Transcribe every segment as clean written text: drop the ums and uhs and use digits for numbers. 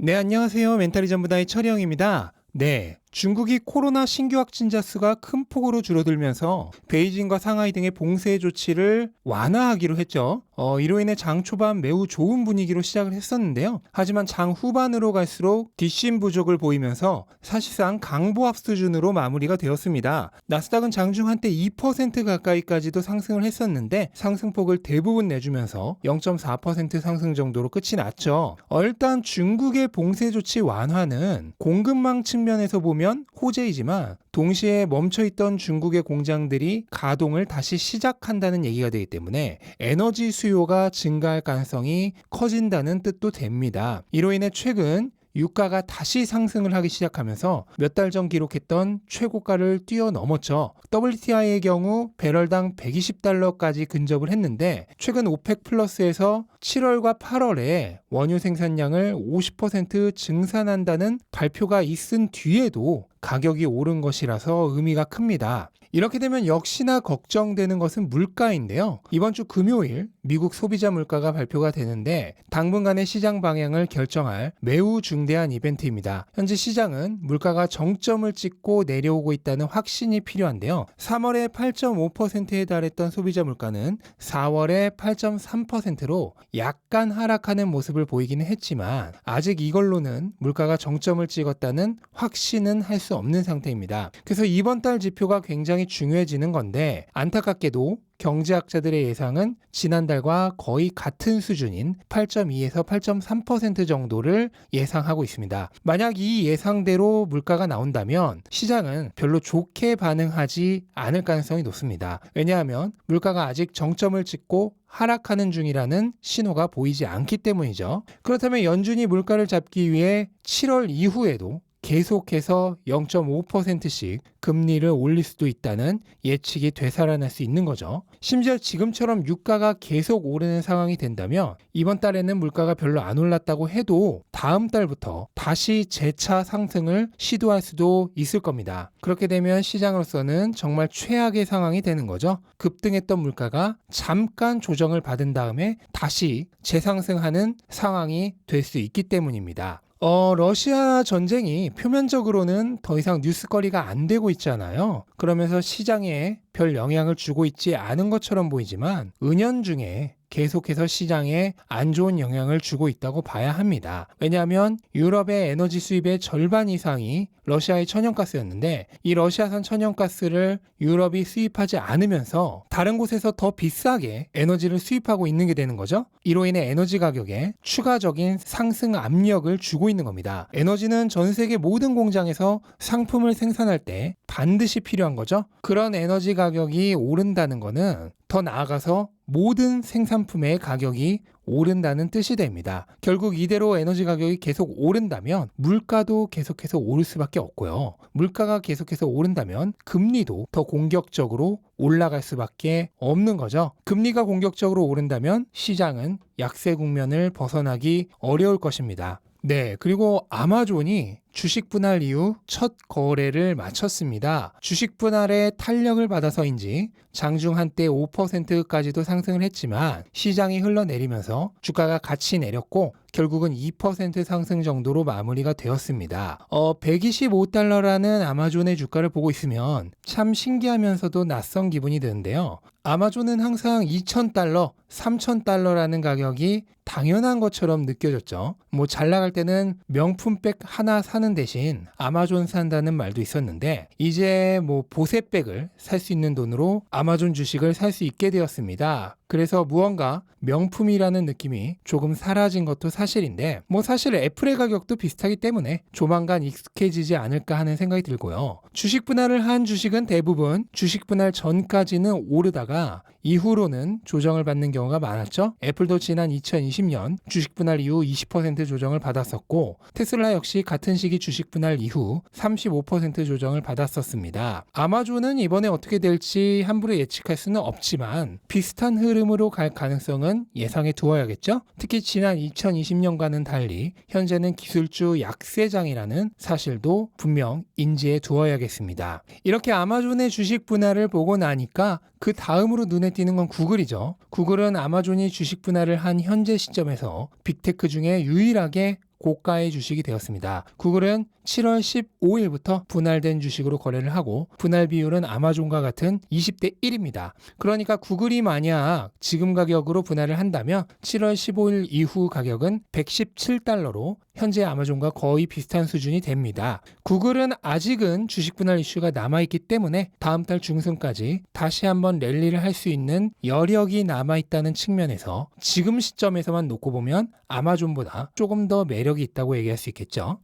네, 안녕하세요. 멘탈이 전부다의 철영입니다. 네, 중국이 코로나 신규 확진자 수가 큰 폭으로 줄어들면서 베이징과 상하이 등의 봉쇄 조치를 완화하기로 했죠. 이로 인해 장 초반 매우 좋은 분위기로 시작을 했었는데요. 하지만 장 후반으로 갈수록 뒷심 부족을 보이면서 사실상 강보합 수준으로 마무리가 되었습니다. 나스닥은 장중 한때 2% 가까이까지도 상승을 했었는데 상승폭을 대부분 내주면서 0.4% 상승 정도로 끝이 났죠. 일단 중국의 봉쇄 조치 완화는 공급망 측면에서 보면 호재이지만 동시에 멈춰있던 중국의 공장들이 가동을 다시 시작한다는 얘기가 되기 때문에 에너지 수요가 증가할 가능성이 커진다는 뜻도 됩니다. 이로 인해 최근 유가가 다시 상승을 하기 시작하면서 몇 달 전 기록했던 최고가를 뛰어넘었죠. WTI의 경우 배럴당 120달러까지 근접을 했는데 최근 오펙 플러스에서 7월과 8월에 원유 생산량을 50% 증산한다는 발표가 있은 뒤에도 가격이 오른 것이라서 의미가 큽니다. 이렇게 되면 역시나 걱정되는 것은 물가인데요. 이번 주 금요일 미국 소비자 물가가 발표가 되는데 당분간의 시장 방향을 결정할 매우 중대한 이벤트입니다. 현재 시장은 물가가 정점을 찍고 내려오고 있다는 확신이 필요한데요. 3월에 8.5%에 달했던 소비자 물가는 4월에 8.3%로 약간 하락하는 모습을 보이기는 했지만 아직 이걸로는 물가가 정점을 찍었다는 확신은 할 수 없는 상태입니다. 그래서 이번 달 지표가 굉장히 중요해지는 건데 안타깝게도 경제학자들의 예상은 지난달과 거의 같은 수준인 8.2에서 8.3% 정도를 예상하고 있습니다. 만약 이 예상대로 물가가 나온다면 시장은 별로 좋게 반응하지 않을 가능성이 높습니다. 왜냐하면 물가가 아직 정점을 찍고 하락하는 중이라는 신호가 보이지 않기 때문이죠. 그렇다면 연준이 물가를 잡기 위해 7월 이후에도 계속해서 0.5%씩 금리를 올릴 수도 있다는 예측이 되살아날 수 있는 거죠. 심지어 지금처럼 유가가 계속 오르는 상황이 된다면 이번 달에는 물가가 별로 안 올랐다고 해도 다음 달부터 다시 재차 상승을 시도할 수도 있을 겁니다. 그렇게 되면 시장으로서는 정말 최악의 상황이 되는 거죠. 급등했던 물가가 잠깐 조정을 받은 다음에 다시 재상승하는 상황이 될 수 있기 때문입니다. 러시아 전쟁이 표면적으로는 더 이상 뉴스거리가 안 되고 있잖아요. 그러면서 시장에 별 영향을 주고 있지 않은 것처럼 보이지만 은연중에 계속해서 시장에 안 좋은 영향을 주고 있다고 봐야 합니다. 왜냐하면 유럽의 에너지 수입의 절반 이상이 러시아의 천연가스였는데 이 러시아산 천연가스를 유럽이 수입하지 않으면서 다른 곳에서 더 비싸게 에너지를 수입하고 있는 게 되는 거죠. 이로 인해 에너지 가격에 추가적인 상승 압력을 주고 있는 겁니다. 에너지는 전 세계 모든 공장에서 상품을 생산할 때 반드시 필요한 거죠. 그런 에너지 가격이 오른다는 거는 더 나아가서 모든 생산품의 가격이 오른다는 뜻이 됩니다. 결국 이대로 에너지 가격이 계속 오른다면 물가도 계속해서 오를 수밖에 없고요. 물가가 계속해서 오른다면 금리도 더 공격적으로 올라갈 수밖에 없는 거죠. 금리가 공격적으로 오른다면 시장은 약세 국면을 벗어나기 어려울 것입니다. 네, 그리고 아마존이 주식 분할 이후 첫 거래를 마쳤습니다. 주식 분할의 탄력을 받아서인지 장중 한때 5%까지도 상승을 했지만 시장이 흘러내리면서 주가가 같이 내렸고 결국은 2% 상승 정도로 마무리가 되었습니다. 125달러라는 아마존의 주가를 보고 있으면 참 신기하면서도 낯선 기분이 드는데요. 아마존은 항상 2,000달러, 3,000달러라는 가격이 당연한 것처럼 느껴졌죠. 잘 나갈 때는 명품백 하나 사는 대신 아마존 산다는 말도 있었는데 이제 보세백을 살 수 있는 돈으로 아마존 주식을 살 수 있게 되었습니다. 그래서 무언가 명품이라는 느낌이 조금 사라진 것도 사실인데 사실 애플의 가격도 비슷하기 때문에 조만간 익숙해지지 않을까 하는 생각이 들고요. 주식 분할을 한 주식은 대부분 주식 분할 전까지는 오르다가 이후로는 조정을 받는 경우가 많았죠. 애플도 지난 2020년 주식 분할 이후 20% 조정을 받았었고 테슬라 역시 같은 시기 주식 분할 이후 35% 조정을 받았었습니다. 아마존은 이번에 어떻게 될지 함부로 예측할 수는 없지만 비슷한 흐름으로 갈 가능성은 예상해 두어야겠죠. 특히 지난 2020년과는 달리 현재는 기술주 약세장이라는 사실도 분명 인지해 두어야겠습니다. 이렇게 아마존의 주식 분할을 보고 나니까 그 다음으로 눈에 띄는 건 구글이죠. 구글은 아마존이 주식 분할을 한 현재 시점에서 빅테크 중에 유일하게 고가의 주식이 되었습니다. 구글은 7월 15일부터 분할된 주식으로 거래를 하고 분할 비율은 아마존과 같은 20대 1입니다. 그러니까 구글이 만약 지금 가격으로 분할을 한다면 7월 15일 이후 가격은 $117로 현재 아마존과 거의 비슷한 수준이 됩니다. 구글은 아직은 주식 분할 이슈가 남아있기 때문에 다음 달 중순까지 다시 한번 랠리를 할 수 있는 여력이 남아있다는 측면에서 지금 시점에서만 놓고 보면 아마존보다 조금 더 매력이 있다고 얘기할 수 있겠죠.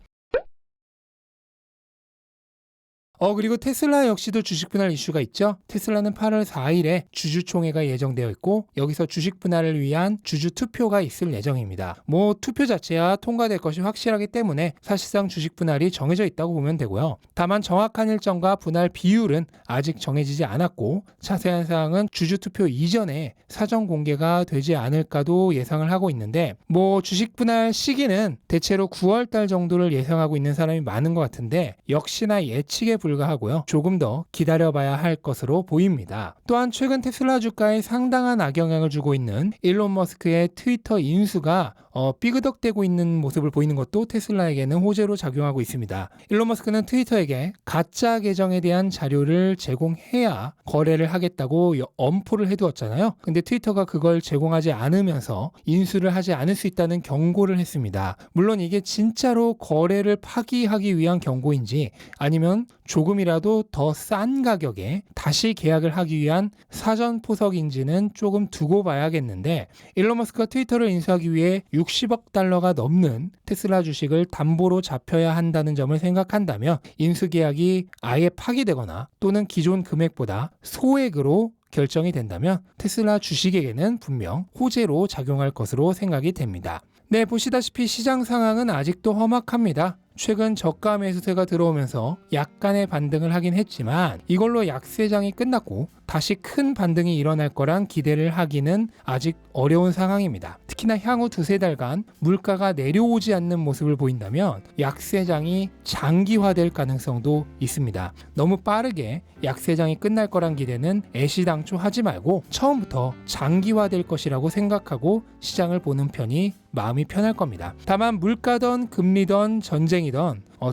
그리고 테슬라 역시도 주식 분할 이슈가 있죠. 테슬라는 8월 4일에 주주총회가 예정되어 있고 여기서 주식 분할을 위한 주주 투표가 있을 예정입니다. 투표 자체야 통과될 것이 확실하기 때문에 사실상 주식 분할이 정해져 있다고 보면 되고요. 다만 정확한 일정과 분할 비율은 아직 정해지지 않았고 자세한 사항은 주주 투표 이전에 사전 공개가 되지 않을까도 예상을 하고 있는데 주식 분할 시기는 대체로 9월 달 정도를 예상하고 있는 사람이 많은 것 같은데 역시나 예측에 불과하고요. 조금 더 기다려봐야 할 것으로 보입니다. 또한 최근 테슬라 주가에 상당한 악영향을 주고 있는 일론 머스크의 트위터 인수가 삐그덕대고 있는 모습을 보이는 것도 테슬라에게는 호재로 작용하고 있습니다. 일론 머스크는 트위터에게 가짜 계정에 대한 자료를 제공해야 거래를 하겠다고 엄포를 해두었잖아요. 근데 트위터가 그걸 제공하지 않으면서 인수를 하지 않을 수 있다는 경고를 했습니다. 물론 이게 진짜로 거래를 파기하기 위한 경고인지 아니면 조금이라도 더 싼 가격에 다시 계약을 하기 위한 사전 포석인지는 조금 두고 봐야겠는데 일론 머스크가 트위터를 인수하기 위해 $60억 넘는 테슬라 주식을 담보로 잡혀야 한다는 점을 생각한다면 인수 계약이 아예 파기되거나 또는 기존 금액보다 소액으로 결정이 된다면 테슬라 주식에게는 분명 호재로 작용할 것으로 생각이 됩니다. 네, 보시다시피 시장 상황은 아직도 험악합니다. 최근 저가 매수세가 들어오면서 약간의 반등을 하긴 했지만 이걸로 약세장이 끝났고 다시 큰 반등이 일어날 거란 기대를 하기는 아직 어려운 상황입니다. 특히나 향후 두세 달간 물가가 내려오지 않는 모습을 보인다면 약세장이 장기화될 가능성도 있습니다. 너무 빠르게 약세장이 끝날 거란 기대는 애시당초 하지 말고 처음부터 장기화될 것이라고 생각하고 시장을 보는 편이 마음이 편할 겁니다. 다만 물가든 금리든 전쟁이든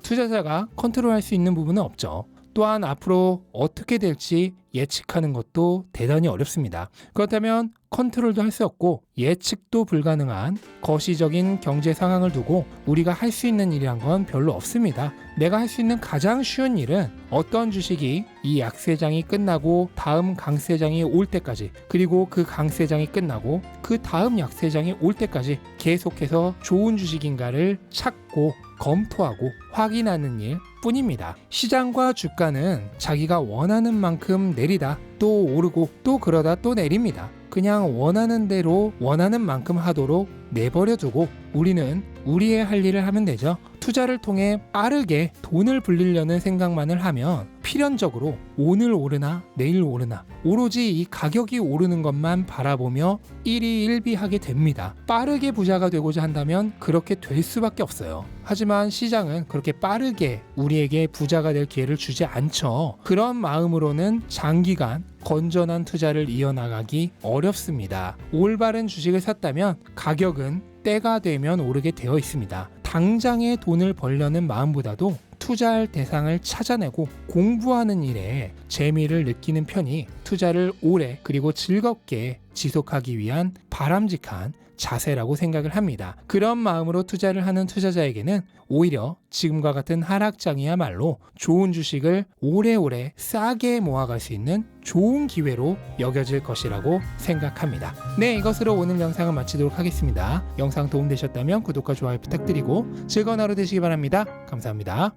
투자자가 컨트롤할 수 있는 부분은 없죠. 또한 앞으로 어떻게 될지 예측하는 것도 대단히 어렵습니다. 그렇다면 컨트롤도 할 수 없고 예측도 불가능한 거시적인 경제 상황을 두고 우리가 할 수 있는 일이란 건 별로 없습니다. 내가 할 수 있는 가장 쉬운 일은 어떤 주식이 이 약세장이 끝나고 다음 강세장이 올 때까지 그리고 그 강세장이 끝나고 그 다음 약세장이 올 때까지 계속해서 좋은 주식인가를 찾고 검토하고 확인하는 일 뿐입니다. 시장과 주가는 자기가 원하는 만큼 내리다 또 오르고 또 그러다 또 내립니다. 그냥 원하는 대로 원하는 만큼 하도록 내버려두고 우리는 우리의 할 일을 하면 되죠. 투자를 통해 빠르게 돈을 불리려는 생각만을 하면 필연적으로 오늘 오르나 내일 오르나 오로지 이 가격이 오르는 것만 바라보며 일희일비하게 됩니다. 빠르게 부자가 되고자 한다면 그렇게 될 수밖에 없어요. 하지만 시장은 그렇게 빠르게 우리에게 부자가 될 기회를 주지 않죠. 그런 마음으로는 장기간 건전한 투자를 이어나가기 어렵습니다. 올바른 주식을 샀다면 가격은 때가 되면 오르게 되어 있습니다. 당장의 돈을 벌려는 마음보다도 투자할 대상을 찾아내고 공부하는 일에 재미를 느끼는 편이 투자를 오래 그리고 즐겁게 지속하기 위한 바람직한 자세라고 생각을 합니다. 그런 마음으로 투자를 하는 투자자에게는 오히려 지금과 같은 하락장이야말로 좋은 주식을 오래오래 싸게 모아갈 수 있는 좋은 기회로 여겨질 것이라고 생각합니다. 네, 이것으로 오늘 영상을 마치도록 하겠습니다. 영상 도움되셨다면 구독과 좋아요 부탁드리고 즐거운 하루 되시기 바랍니다. 감사합니다.